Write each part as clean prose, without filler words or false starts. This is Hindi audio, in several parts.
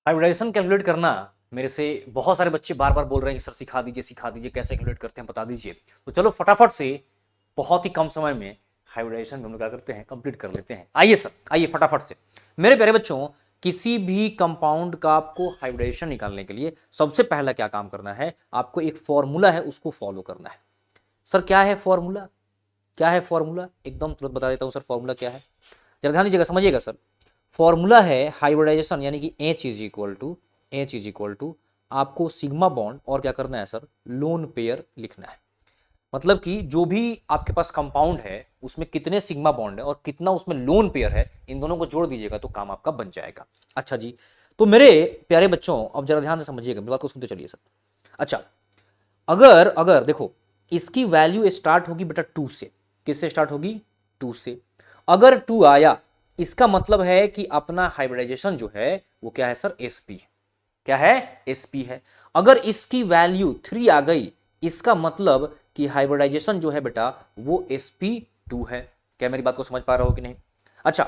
हाइब्रिडाइजेशन कैलकुलेट करना मेरे से बहुत सारे बच्चे बार बार बोल रहे हैं कि सर सिखा दीजिए कैसे कैलकुलेट करते हैं बता दीजिए। तो चलो फटाफट से बहुत ही कम समय में हाइब्रिडाइजेशन हम लोग क्या करते हैं कंप्लीट कर लेते हैं। आइए सर, आइए फटाफट से। मेरे प्यारे बच्चों, किसी भी कंपाउंड का आपको हाइब्रिडाइजेशन निकालने के लिए सबसे पहला क्या काम करना है, आपको एक फॉर्मूला है उसको फॉलो करना है। सर क्या है फॉर्मूला, क्या है फॉर्मूला, एकदम तुरंत बता देता हूं सर फॉर्मूला क्या है। जरा ध्यान दीजिएगा, समझिएगा सर। फॉर्मूला है हाइब्रिडाइजेशन यानी कि एच इज इक्वल टू आपको सिग्मा बॉन्ड और क्या करना है सर, लोन पेयर लिखना है। मतलब कि जो भी आपके पास कंपाउंड है उसमें कितने सिग्मा बॉन्ड है और कितना उसमें लोन पेयर है, इन दोनों को जोड़ दीजिएगा तो काम आपका बन जाएगा। अच्छा जी, तो मेरे प्यारे बच्चों अब जरा ध्यान से समझिएगा, मेरी बात को सुनते चलिए सर। अच्छा, अगर अगर देखो इसकी वैल्यू स्टार्ट होगी बेटा 2 से। किससे स्टार्ट होगी? 2 से। अगर 2 आया इसका मतलब है कि अपना हाइब्रिडाइजेशन जो है वो क्या है सर, एसपी है। क्या है? एसपी है। अगर इसकी वैल्यू 3 आ गई इसका मतलब कि हाइब्रिडाइजेशन जो है बेटा वो sp2 है। क्या मेरी बात को समझ पा रहे हो कि नहीं? अच्छा,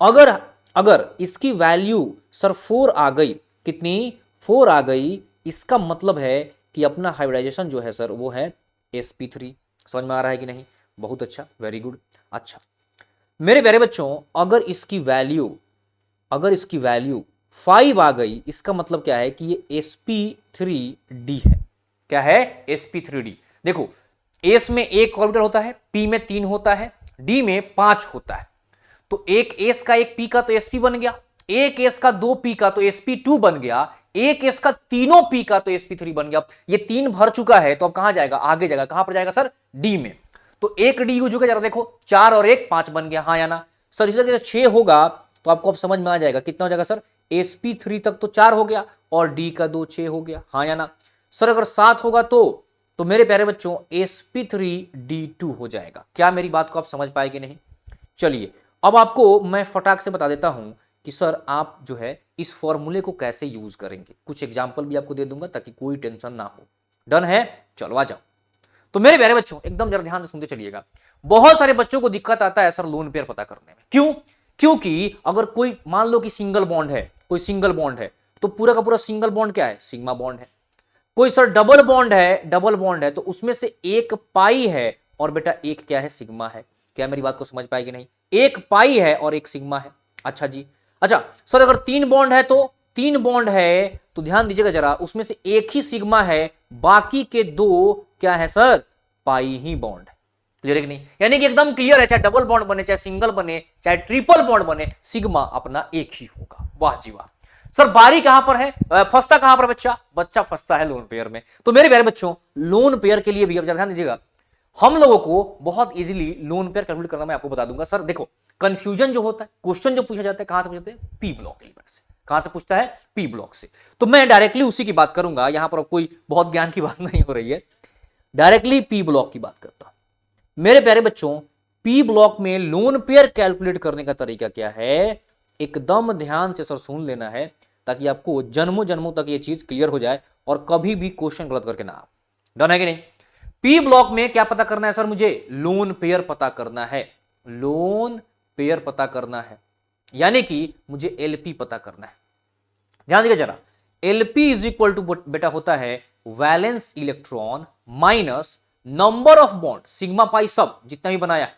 अगर अगर इसकी वैल्यू सर 4 आ गई, कितनी? 4 आ गई, इसका मतलब है कि अपना हाइब्रिडाइजेशन जो है सर वो है sp3। समझ में आ रहा है कि नहीं? बहुत अच्छा, वेरी गुड। अच्छा मेरे प्यारे बच्चों, अगर इसकी वैल्यू 5 आ गई इसका मतलब क्या है कि ये sp3d है। क्या है? sp3d। देखो एस में एक ऑर्बिटल होता है, पी में 3 होता है, डी में 5 होता है। तो एक एस का एक पी का तो sp बन गया, एक एस का 2 पी का तो sp2 बन गया, एक एस का तीनों पी का तो sp3 बन गया। ये 3 भर चुका है तो अब कहां जाएगा? आगे जाएगा। कहां पर जाएगा सर? डी में। तो एक डी यूज हो गया, जरा देखो 4 और 1 5 बन गया, हाँ या ना? सर इस तरह से 6 होगा तो आपको अब समझ में आ जाएगा कितना हो जाएगा सर, sp3 तक तो 4 हो गया और डी का 2 6 हो गया, हाँ या ना? सर अगर 7 होगा तो मेरे प्यारे बच्चों sp3d2 हो जाएगा। क्या मेरी बात को आप समझ पाए कि नहीं? चलिए अब आपको मैं फटाक से बता देता हूं कि सर आप जो है इस फॉर्मूले को कैसे यूज करेंगे। कुछ एग्जांपल भी आपको दे दूंगा ताकि कोई टेंशन ना हो। डन है? चलो आ जाओ। तो मेरे प्यारे बच्चों एकदम जरा ध्यान से सुनते चलिएगा। बहुत सारे बच्चों को दिक्कत आता है सर लोन पेयर पता करने में। क्यों? क्योंकि अगर कोई मान लो कि सिंगल बॉन्ड है, कोई सिंगल बॉन्ड है तो पूरा का पूरा सिंगल बॉन्ड क्या है? सिग्मा बॉन्ड है। कोई सर डबल बॉन्ड है तो उसमें से एक पाई है और बेटा एक क्या है? सिग्मा है। क्या मेरी बात को समझ पाएगी नहीं? एक पाई है और एक सिग्मा है। अच्छा जी। अच्छा सर अगर 3 बॉन्ड है तो 3 बॉन्ड है तो ध्यान दीजिएगा जरा, उसमें से एक ही सिग्मा है, बाकी के 2 क्या है सर? पाई ही बॉन्ड है। क्लियर है कि नहीं? यानी कि एकदम क्लियर है, चाहे डबल बॉन्ड बने, चाहे सिंगल बने, चाहे ट्रिपल बॉन्ड बने, सिग्मा अपना एक ही होगा। वाह जी वाह। सर बारी कहां पर है, फंसता कहां पर बच्चा? बच्चा फंसता है लोन पेयर में। तो मेरे प्यारे बच्चों लोन पेयर के लिए भी अब ध्यान दीजिएगा, हम लोगों को बहुत इजीली लोन पेयर कैलकुलेट करना मैं आपको बता दूंगा। सर देखो कंफ्यूजन जो होता है, क्वेश्चन जो पूछा जाता है कहां से पूछते हैं? पी ब्लॉक एलिमेंट से। कहां से पूछता है? पी ब्लॉक से। तो मैं डायरेक्टली उसी की बात करूंगा, यहां पर कोई बहुत ज्ञान की बात नहीं हो रही है, डायरेक्टली पी ब्लॉक की बात करता हूं। मेरे प्यारे बच्चों पी ब्लॉक में लोन पेयर कैलकुलेट करने का तरीका क्या है, एकदम ध्यान से सर सुन लेना है ताकि आपको जन्मों जन्मों तक ये चीज क्लियर हो जाए और कभी भी क्वेश्चन गलत करके ना आप। डन है कि नहीं? पी ब्लॉक में क्या पता करना है सर? मुझे लोन पेयर पता करना है। लोन पेयर पता करना है यानी कि मुझे एलपी पता करना है। ध्यान दीजिए जरा, एलपी इज इक्वल टू बेटा होता है valence electron minus number of bond, sigma pi सब जितना भी बनाया है,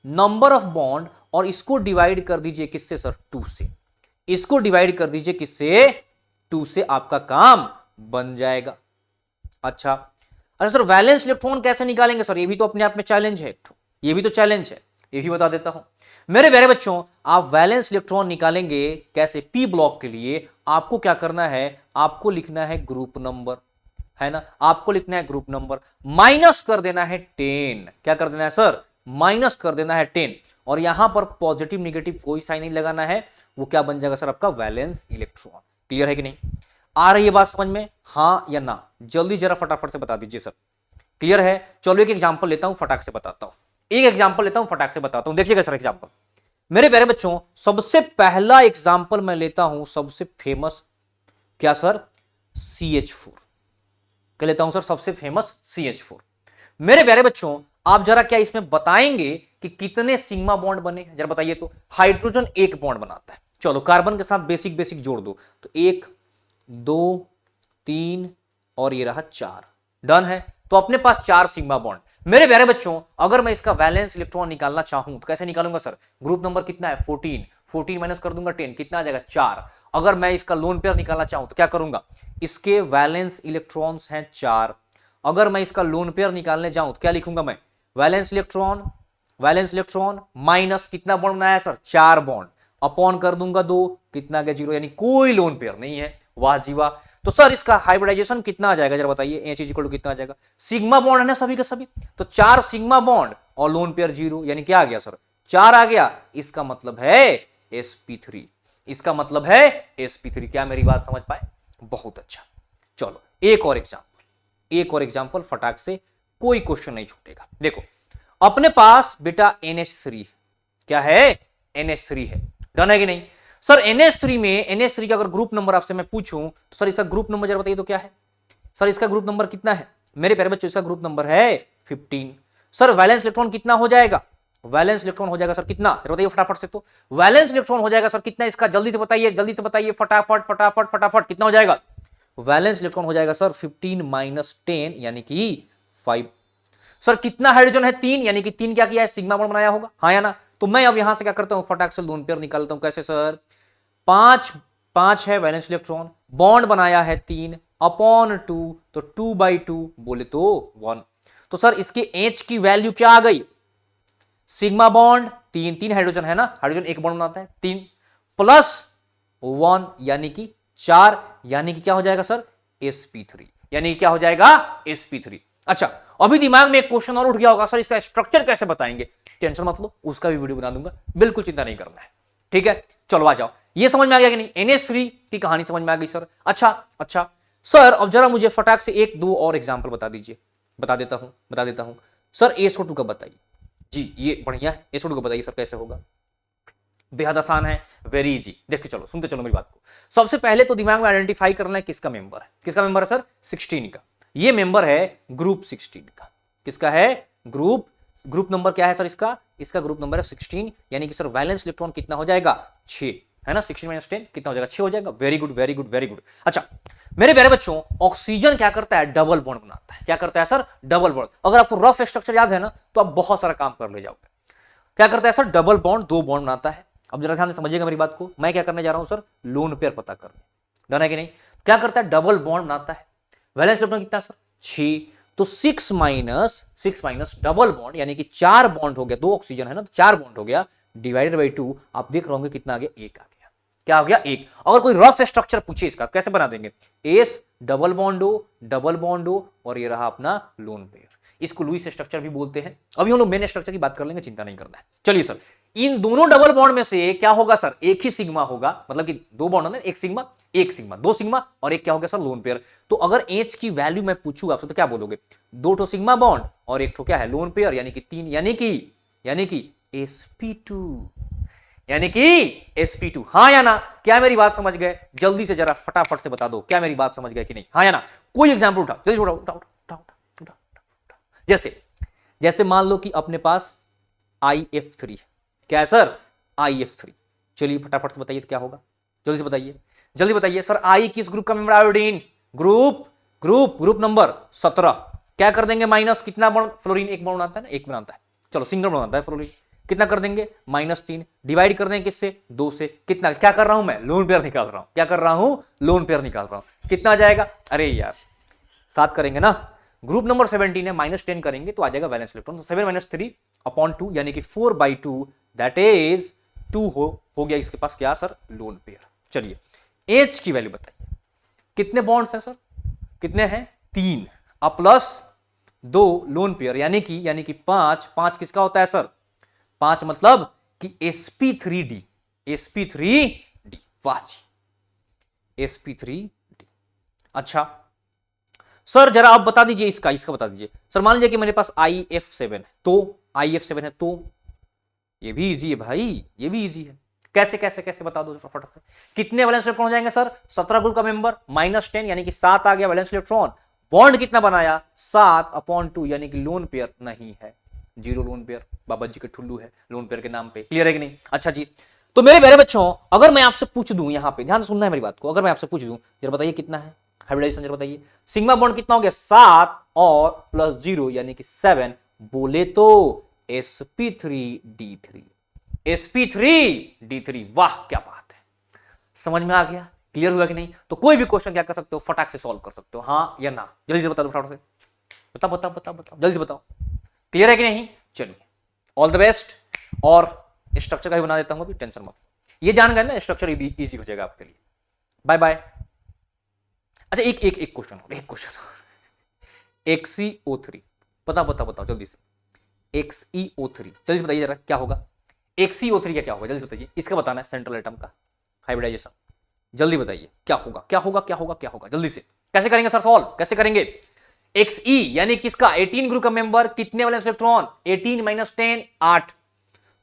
नंबर ऑफ बॉन्ड, और इसको डिवाइड कर दीजिए किससे सर? 2 से। इसको डिवाइड कर दीजिए किससे? 2 से। आपका काम बन जाएगा। अच्छा अरे सर वैलेंस इलेक्ट्रॉन कैसे निकालेंगे सर? ये भी तो अपने आप में चैलेंज है, ये भी तो चैलेंज है, ये भी बता देता हूं। मेरे प्यारे बच्चों आप वैलेंस इलेक्ट्रॉन निकालेंगे कैसे? पी ब्लॉक के लिए आपको क्या करना है? आपको लिखना है ग्रुप नंबर, है ना? आपको लिखना है ग्रुप नंबर, माइनस कर देना है 10। क्या कर देना है सर? माइनस कर देना है 10। और यहां पर पॉजिटिव निगेटिव कोई साइन नहीं लगाना है, वो क्या बन जाएगा सर? आपका वैलेंस इलेक्ट्रॉन। क्लियर है कि नहीं? आ रही है बात समझ में, हाँ या ना? जल्दी जरा फटाफट से बता दीजिए सर। क्लियर है? चलो एक एग्जांपल लेता हूं, फटाक से बताता हूं। एक एग्जांपल लेता हूं, फटाक से बताता हूं। देखिएगा सर एग्जांपल। मेरे प्यारे बच्चों सबसे पहला एग्जांपल मैं लेता हूं, सबसे फेमस क्या सर? CH4 क्या लेता हूं सर? सबसे फेमस CH4। मेरे प्यारे बच्चों आप जरा क्या इसमें बताएंगे कि कितने सिग्मा बॉन्ड बने? जरा बताइए तो। हाइड्रोजन एक बॉन्ड बनाता है, चलो कार्बन के साथ बेसिक बेसिक जोड़ दो, तो 1 2 3 और ये रहा 4, डन है। तो अपने पास 4 सिग्मा बॉन्ड। मेरे प्यारे बच्चों, अगर मैं इसका वैलेंस इलेक्ट्रॉन निकालना चाहूं तो कैसे निकालूंगा सर? ग्रुप नंबर कितना है? 14, 14 माइनस कर दूंगा 10, कितना आ जाएगा? 4। अगर मैं इसका लोन पेयर निकालना चाहूं तो क्या करूंगा? इसके वैलेंस इलेक्ट्रॉन्स हैं 4। अगर मैं इसका लोन पेयर निकालने जाऊं तो क्या लिखूंगा मैं? वैलेंस इलेक्ट्रॉन माइनस कितना बॉन्ड बनाया सर? 4 बॉन्ड, अपॉन कर दूंगा 2, कितना आ गया? 0, यानी कोई लोन पेयर नहीं है। वाह जी वाह। तो सर इसका हाइब्रिडाइजेशन कितना आ जाएगा जरा बताइए? एच इज इक्वल टू कितना आ जाएगा? सिग्मा बॉन्ड है ना सभी के सभी, तो 4 सिग्मा बॉन्ड और लोन पेयर 0, यानी क्या आ गया सर? 4 आ गया। इसका मतलब है sp3, इसका मतलब है sp3। क्या मेरी बात समझ पाए? बहुत अच्छा। चलो एक और एग्जांपल फटाक से, कोई क्वेश्चन नहीं छूटेगा। देखो अपने पास बेटा NH3, क्या है? NH3 है, डन है कि नहीं? सर NH3 का अगर ग्रुप नंबर आपसे मैं पूछूं तो सर इसका ग्रुप नंबर जरा बताइए तो क्या है? सर इसका ग्रुप नंबर कितना है मेरे प्यारे बच्चों? इसका ग्रुप नंबर है 15। सर वैलेंस इलेक्ट्रॉन कितना हो जाएगा? वैलेंस इलेक्ट्रॉन हो जाएगा सर कितना, बताइए फटाफट से। तो वैलेंस इलेक्ट्रॉन हो जाएगा सर कितना इसका? जल्दी से बताइए फटाफट कितना हो जाएगा? वैलेंस इलेक्ट्रॉन हो जाएगा सर 15 माइनस 10 यानी कि 5। सर कितना हाइड्रोजन है? 3, यानी कि 3 क्या किया है? सिग्मा बॉन्ड बनाया होगा, हाँ या ना? तो मैं अब यहां से क्या करता हूं? फटाक से लोन पेयर निकालता हूं। कैसे सर? 5 है वैलेंस इलेक्ट्रॉन, बॉन्ड बनाया है 3 अपॉन 2, तो 2/2 बोले तो 1। तो सर इसकी H की वैल्यू क्या आ गई? सिग्मा बॉन्ड 3 हाइड्रोजन है ना, हाइड्रोजन एक बॉन्ड बनाता है 3 प्लस 1 यानी कि 4, यानी कि क्या हो जाएगा सर? sp3, यानी क्या हो जाएगा? sp3। अच्छा अभी दिमाग में एक क्वेश्चन और उठ गया होगा, सर इसका स्ट्रक्चर कैसे बताएंगे? टेंशन मत लो, उसका भी वीडियो बना दूंगा, बिल्कुल चिंता नहीं करना है, ठीक है? चलो आ जाओ, ये समझ में आ गया कि नहीं? NH3 की कहानी समझ में आ गई सर। अच्छा सर अब जरा मुझे फटाक से 1-2 और एग्जाम्पल बता दीजिए। बता देता हूं सर। SO2 का बताइए जी, ये बढ़िया है। SO2 का बताइए सर कैसे होगा? बेहद आसान है, वेरी इजी। देखो चलो सुनते चलो मेरी बात को। सबसे पहले तो दिमाग में आइडेंटिफाई करना है किसका मेंबर है। किसका मेंबर है सर? 16 का। ये मेंबर है ग्रुप 16 का। किसका है? ग्रुप नंबर क्या है सर इसका? इसका ग्रुप नंबर है 16, यानी कि सर वैलेंस इलेक्ट्रॉन कितना हो जाएगा? 6, है ना? 16 माइनस 10 कितना हो जाएगा? 6 हो जाएगा। Very good. अच्छा मेरे प्यारे बच्चों, ऑक्सीजन क्या करता है? डबल बॉन्ड बनाता है। क्या करता है सर? Double bond. अगर आपको रफ स्ट्रक्चर याद है ना तो आप बहुत सारा काम कर ले जाओगे। क्या करता है सर? डबल बॉन्ड, 2 बॉन्ड बनाता है। अब जरा ध्यान से समझिएगा मेरी बात को, मैं क्या करने जा रहा हूं सर? लोन पेयर पता करने। डन है कि नहीं? क्या करता है? डबल बॉन्ड बनाता है। वैलेंस इलेक्ट्रॉन कितना सर? 6, तो 6 माइनस डबल बॉन्ड यानी कि 4 बॉन्ड हो गया, 2 ऑक्सीजन है ना, तो 4 बॉन्ड हो गया, डिवाइडेड बाई 2। आप देख रहे होंगे कितना आ गया? 1 आ गया। क्या हो गया? 1। अगर कोई रफ स्ट्रक्चर पूछे इसका कैसे बना देंगे? एस डबल बॉन्ड ओ और ये रहा अपना लोन पेयर। इसको लुईस स्ट्रक्चर भी बोलते हैं। अभी हम लोग मेन स्ट्रक्चर की बात कर लेंगे, चिंता नहीं करना है। चलिए सर, इन दोनों डबल बॉन्ड में से क्या होगा सर? एक ही सिग्मा होगा, मतलब कि 2 बॉन्ड होंगे, एक सिग्मा 2 सिग्मा और एक क्या हो गया सर? Lone pair. तो अगर H की वैल्यू मैं पूछूं आपसे तो क्या बोलोगे? 2 ठो सिग्मा बॉन्ड और एक ठो क्या है? लोन पेयर, यानी कि 3, यानी कि sp2, sp2। हाँ या ना? क्या मेरी बात समझ गए? जल्दी से जरा फटाफट से बता दो, क्या मेरी बात समझ गए कि नहीं? हाँ या ना? कोई एग्जाम्पल उठाओ, जल्दी उठाओ। जैसे मान लो कि अपने पास IF3, क्या है सर? IF3। चलिए फटाफट से बताइए तो क्या होगा? जल्दी बताइए सर। I किस ग्रुप का मेंबर? Iodine group number 17। क्या कर देंगे? माइनस कितना बॉन्ड? फ्लोरीन एक बॉन्ड बनाता है ना, एक बनाता है, चलो सिंगल बॉन्ड बनाता है फ्लोरीन। कितना कर देंगे? -3। डिवाइड कर देंगे किससे? 2 से। कितना? क्या कर रहा हूं मैं? लोन पेयर निकाल रहा हूं। क्या कर रहा हूं? लोन पेयर निकाल रहा हूं। कितना आ जाएगा? अरे यार 7 करेंगे ना, ग्रुप नंबर 17 है, -10 करेंगे तो आ जाएगा वैलेंस इलेक्ट्रॉन। तो 7 - 3 अपॉन 2 यानी कि 4/2, दैट इज 2 हो गया इसके पास क्या सर? Lone pair. चलिए H की वैल्यू बताइए। कितने बॉन्ड्स हैं सर? कितने हैं? 3 प्लस 2 लोन पेयर, यानी कि 5 किसका होता है सर? 5 मतलब कि sp3d। वाह जी, sp3d। अच्छा सर जरा आप बता दीजिए इसका बता दीजिए सर। मान लीजिए कि मेरे पास IF7 है, तो ये भी इजी है भाई, ये भी इजी है। कैसे बता दो फटाफट से। कितने वैलेंस इलेक्ट्रॉन हो जाएंगे सर? 17 ग्रुप का मेंबर, -10 यानी कि 7 आ गया वैलेंस इलेक्ट्रॉन। बॉन्ड कितना बनाया? 7/2 यानी कि लोन पेयर नहीं है, 0 लोन पेयर। बाबा जी के ठुल्लू है लोन पेयर के नाम पे। क्लियर है कि नहीं? अच्छा जी, तो मेरे प्यारे बच्चों, अगर मैं आपसे पूछ दूं, यहां पे ध्यान से सुनना है मेरी बात को, अगर मैं आपसे पूछ दूं जरा बताइए कितना है हाइब्रिडाइजेशन, जरा बताइए सिग्मा बॉन्ड कितना हो गया 7 और प्लस 0 यानी कि 7, बोले तो sp3d3, sp3d3। वाह क्या बात है, समझ में आ गया, क्लियर हुआ कि नहीं? तो कोई भी क्वेश्चन क्या कर सकते हो, फटाक से सॉल्व कर सकते हो, हाँ या ना, जल्दी से बता दो फटाफट से, बताओ बताओ बताओ बताओ, जल्दी से बताओ, क्लियर है कि नहीं? चलिए ऑल द बेस्ट। और स्ट्रक्चर का भी बना देता हूं अभी, टेंशन मत, ये जान गए ना, स्ट्रक्चर इजी हो जाएगा आपके लिए। Bye bye. अच्छा एक क्वेश्चन और, एक क्वेश्चन और, XeO3, बताओ बताओ बताओ जल्दी से, XeO3 जल्दी से बताइए जरा क्या होगा, XeO3 का क्या होगा, जल्दी से बताइए, इसका बताना है सेंट्रल एटम का हाइब्रिडाइजेशन, जल्दी बताइए क्या होगा क्या होगा क्या होगा क्या होगा, जल्दी से। कैसे करेंगे सर सॉल्व, कैसे करेंगे? Xe यानी किसका 18 ग्रुप का मेंबर, कितने वाले इलेक्ट्रॉन, 18 माइनस 10 8,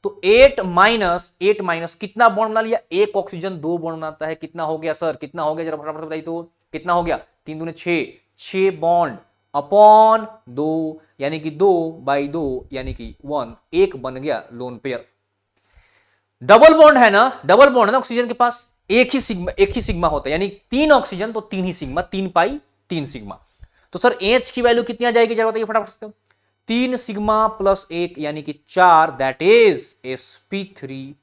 तो 8 माइनस कितना बॉन्ड बना लिया, एक ऑक्सीजन 2 बॉन्ड बनाता है, कितना हो गया सर, कितना हो गया जरा फटाफट बताइए तो, कितना हो गया, 3 दूने 6, 6 बॉन्ड अपॉन 2 यानी कि 2/2 यानी कि 1, एक बन गया लोन पेयर। डबल बॉन्ड है ना, डबल बॉन्ड है ना ऑक्सीजन के पास, एक ही सिग्मा होता है, यानी 3 ऑक्सीजन तो 3 ही सिग्मा, 3 पाई 3 सिग्मा। तो सर एच की वैल्यू कितनी आ जाएगी जरा बताइए फटाफट से, 3 सिग्मा प्लस 1 यानी कि 4, दैट इज sp3।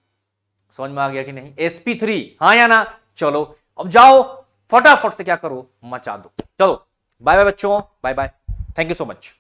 समझ में आ गया कि नहीं, sp3, हाँ या ना? चलो अब जाओ फटाफट से क्या करो, मचा दो। चलो बाय बाय बच्चों, bye bye, thank you so much.